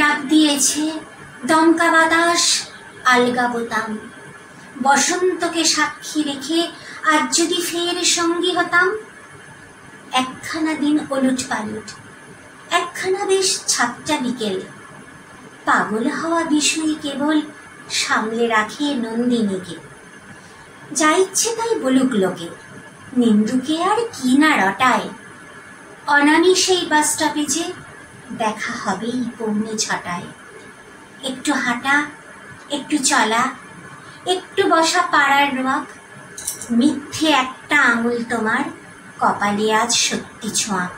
ডাক দিয়েছে দমকা বাতাস আলগা বোতাম। বসন্তকে সাক্ষী রেখে আজ যদি ফের সঙ্গী হতাম। একখানা দিন ওলট পালট, একখানা বেশ ছাপটা বিকেল। পাগল হওয়া বিষয় কেবল সামলে রাখে নন্দিনীকে। যা ইচ্ছে তাই বলুক লোকে, নিন্দুকে আর কি না রটায়। অনামি সেই বাস স্টপেজে দেখা হবেই পৌনে 6টায়। একটু হাঁটা, একটু চলা, একটু বসা পাড়ার রোয়াক। মিথ্যে একটা আঙুল তোমার কপালে আজ সত্যি ছোঁয়াক।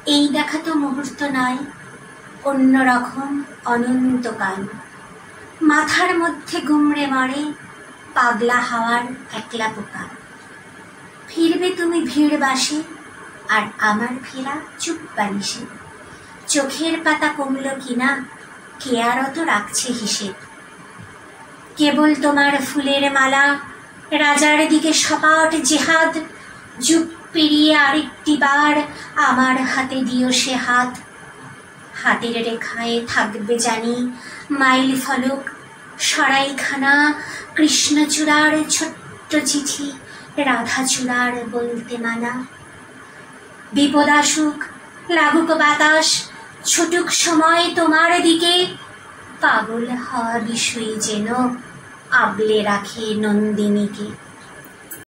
এই দেখা তো মুহূর্ত নয়, অন্যরকম অনন্তকাল। মাথার মধ্যে গুমড়ে মরে পাগলা হাওয়ার একলা পোকা। ফিরবে তুমি ভিড় বাসে, আর আমার ফেরা চুপ বালিশে। চোখের পাতা কমল কিনা কে আর অত রাখছে হিসেব। কেবল তোমার ফুলের মালা, রাজার দিকে সপাট জেহাদ। যুগ পেরিয়ে আরেকটি বার আমার হাতে দিও সে হাত। হাতের রেখায় থাকবে জানি মাইল ফলক, সরাইখানা, কৃষ্ণচূড়ার ছোট্ট চিঠি, রাধাচূড়ার বলতে মানা। বিপদ আসুক, লাগুক বাতাস, ছুটুক সময় তোমার দিকে। পাগল হওয়া বিষয় যেন আগলে রাখে নন্দিনীকে।